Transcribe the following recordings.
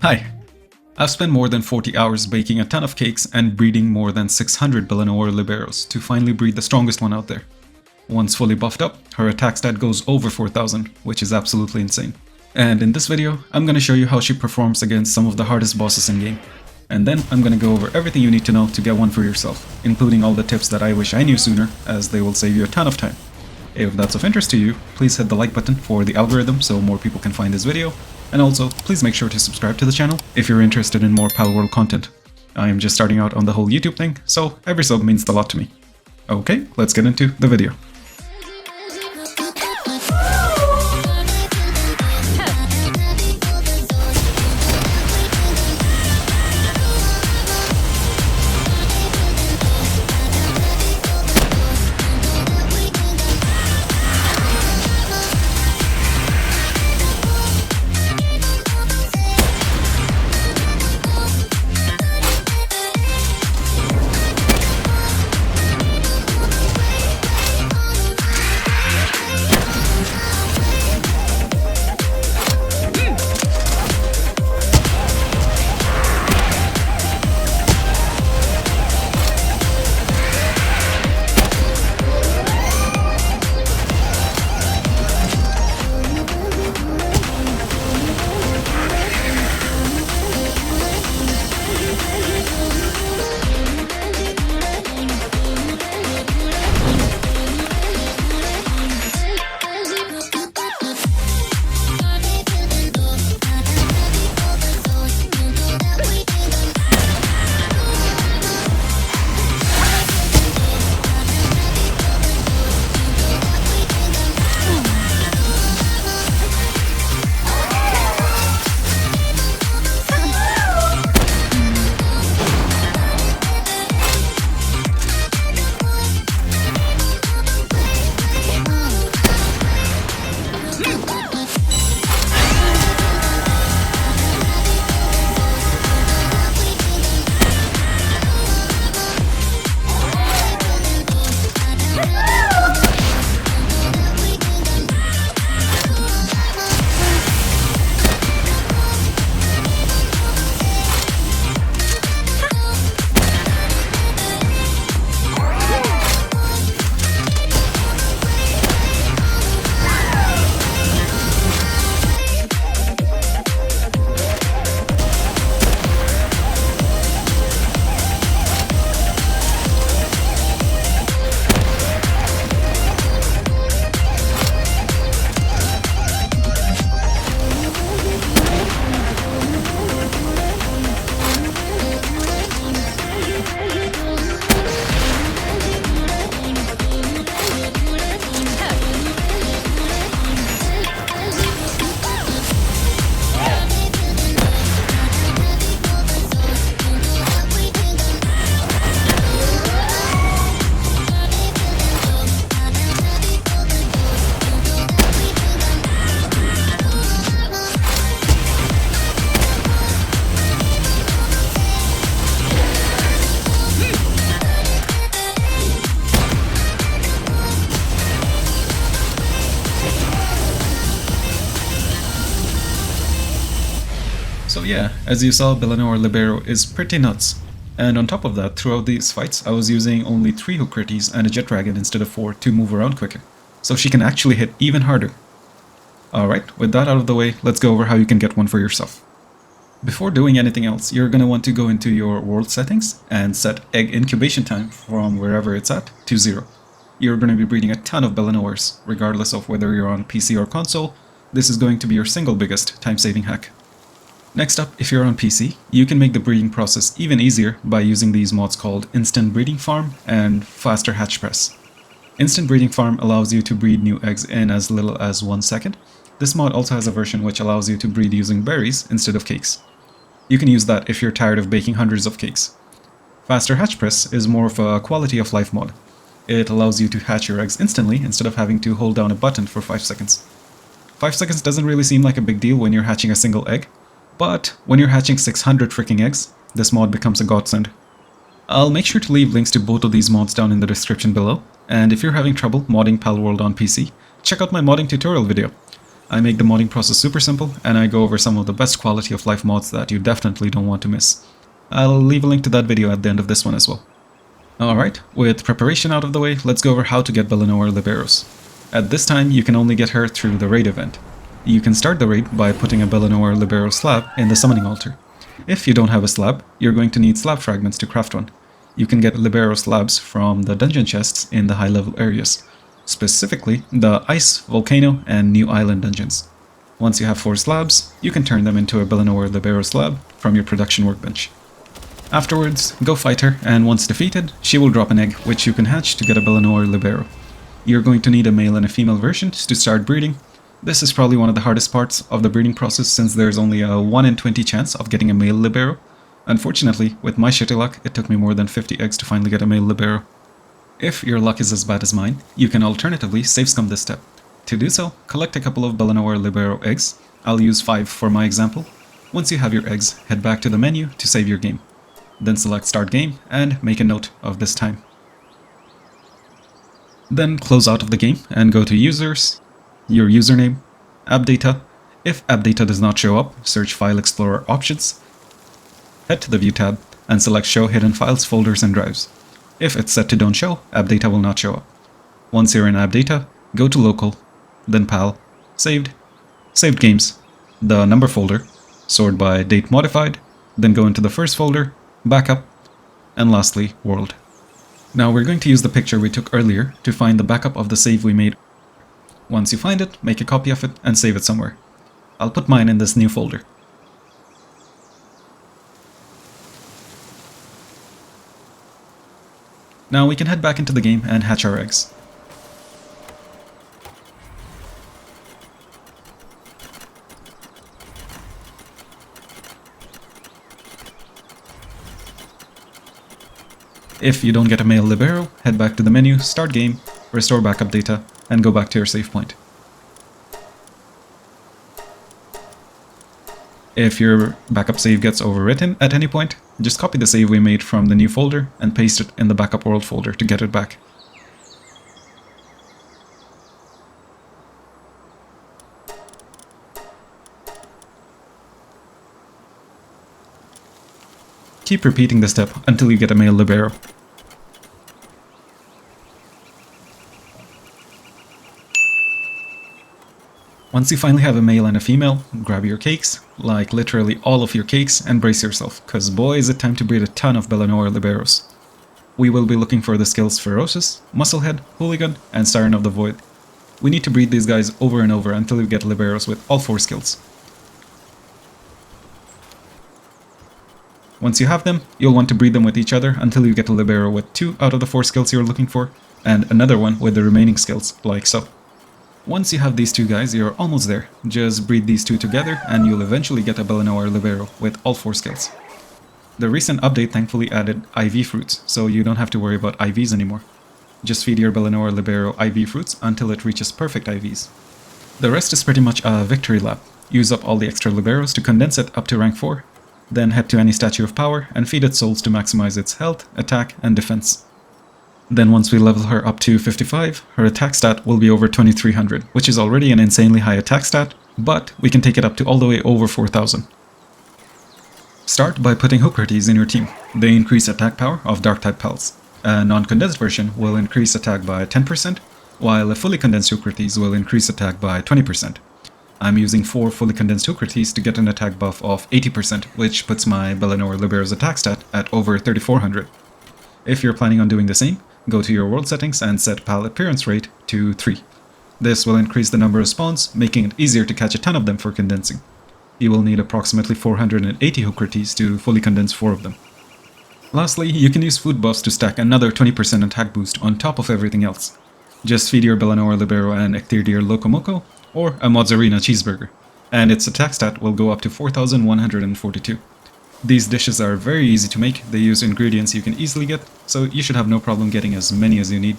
Hi! I've spent more than 40 hours baking a ton of cakes and breeding more than 600 Bellanoir Liberos to finally breed the strongest one out there. Once fully buffed up, her attack stat goes over 4000, which is absolutely insane. And in this video, I'm gonna show you how she performs against some of the hardest bosses in game. And then I'm gonna go over everything you need to know to get one for yourself, including all the tips that I wish I knew sooner, as they will save you a ton of time. If that's of interest to you, please hit the like button for the algorithm so more people can find this video, and also please make sure to subscribe to the channel if you're interested in more Palworld content. I am just starting out on the whole YouTube thing, so every sub means a lot to me. Okay, let's get into the video. So yeah, as you saw, Bellanoir Libero is pretty nuts. And on top of that, throughout these fights, I was using only 3 hook crities and a jet dragon instead of 4 to move around quicker, so she can actually hit even harder. Alright, with that out of the way, let's go over how you can get one for yourself. Before doing anything else, you're going to want to go into your world settings and set egg incubation time from wherever it's at to 0. You're going to be breeding a ton of Bellanoirs, regardless of whether you're on PC or console. This is going to be your single biggest time-saving hack. Next up, if you're on PC, you can make the breeding process even easier by using these mods called Instant Breeding Farm and Faster Hatch Press. Instant Breeding Farm allows you to breed new eggs in as little as 1 second. This mod also has a version which allows you to breed using berries instead of cakes. You can use that if you're tired of baking hundreds of cakes. Faster Hatch Press is more of a quality of life mod. It allows you to hatch your eggs instantly instead of having to hold down a button for 5 seconds. 5 seconds doesn't really seem like a big deal when you're hatching a single egg, but when you're hatching 600 freaking eggs, this mod becomes a godsend. I'll make sure to leave links to both of these mods down in the description below, and if you're having trouble modding Palworld on PC, check out my modding tutorial video. I make the modding process super simple, and I go over some of the best quality of life mods that you definitely don't want to miss. I'll leave a link to that video at the end of this one as well. Alright, with preparation out of the way, let's go over how to get Bellanoir Liberos. At this time, you can only get her through the raid event. You can start the raid by putting a Bellanoir Libero slab in the summoning altar. If you don't have a slab, you're going to need slab fragments to craft one. You can get Libero slabs from the dungeon chests in the high level areas, specifically the Ice, Volcano, and New Island dungeons. Once you have 4 slabs, you can turn them into a Bellanoir Libero slab from your production workbench. Afterwards, go fight her, and once defeated, she will drop an egg, which you can hatch to get a Bellanoir Libero. You're going to need a male and a female version to start breeding. This is probably one of the hardest parts of the breeding process since there's only a 1 in 20 chance of getting a male Libero. Unfortunately, with my shitty luck, it took me more than 50 eggs to finally get a male Libero. If your luck is as bad as mine, you can alternatively save scum this step. To do so, collect a couple of Bellanoir Libero eggs. I'll use 5 for my example. Once you have your eggs, head back to the menu to save your game. Then select Start Game and make a note of this time. Then close out of the game and go to Users, your username, App Data. If App Data does not show up, search File Explorer Options, head to the View tab and select Show Hidden Files, Folders and Drives. If it's set to Don't Show, App Data will not show up. Once you're in App Data, go to Local, then Pal, Saved Games, the Number folder, sort by Date Modified, then go into the first folder, Backup, and lastly, World. Now we're going to use the picture we took earlier to find the backup of the save we made. Once you find it, make a copy of it and save it somewhere. I'll put mine in this new folder. Now we can head back into the game and hatch our eggs. If you don't get a male Libero, head back to the menu, Start Game, Restore Backup Data, and go back to your save point. If your backup save gets overwritten at any point, just copy the save we made from the new folder and paste it in the Backup World folder to get it back. Keep repeating this step until you get a male Libero. Once you finally have a male and a female, grab your cakes, like literally all of your cakes, and brace yourself, cause boy is it time to breed a ton of Bellanoir Liberos. We will be looking for the skills Ferocious, Musclehead, Hooligan, and Siren of the Void. We need to breed these guys over and over until we get Liberos with all 4 skills. Once you have them, you'll want to breed them with each other until you get a Libero with 2 out of the 4 skills you're looking for, and another one with the remaining skills, like so. Once you have these 2 guys, you're almost there. Just breed these 2 together and you'll eventually get a Bellanoir Libero with all 4 skills. The recent update thankfully added IV fruits, so you don't have to worry about IVs anymore. Just feed your Bellanoir Libero IV fruits until it reaches perfect IVs. The rest is pretty much a victory lap. Use up all the extra Liberos to condense it up to rank 4, then head to any statue of power and feed it souls to maximize its health, attack, and defense. Then once we level her up to 55, her attack stat will be over 2300, which is already an insanely high attack stat, but we can take it up to all the way over 4000. Start by putting Hookrates in your team. They increase attack power of Dark-type pals. A non-condensed version will increase attack by 10%, while a fully condensed Hookrates will increase attack by 20%. I'm using 4 fully condensed Hookrates to get an attack buff of 80%, which puts my Bellanoir Libero's attack stat at over 3400. If you're planning on doing the same, go to your world settings and set pal appearance rate to 3. This will increase the number of spawns, making it easier to catch a ton of them for condensing. You will need approximately 480 Hookrates to fully condense 4 of them. Lastly, you can use food buffs to stack another 20% attack boost on top of everything else. Just feed your Bellanoir Libero an Ecthirdir Locomoco or a Mozzarella cheeseburger, and its attack stat will go up to 4142. These dishes are very easy to make, they use ingredients you can easily get, so you should have no problem getting as many as you need.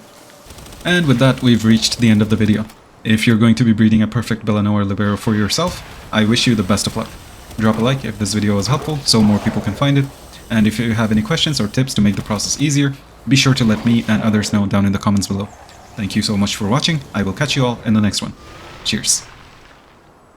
And with that, we've reached the end of the video. If you're going to be breeding a perfect Bellanoir Libero for yourself, I wish you the best of luck. Drop a like if this video was helpful so more people can find it, and if you have any questions or tips to make the process easier, be sure to let me and others know down in the comments below. Thank you so much for watching, I will catch you all in the next one. Cheers.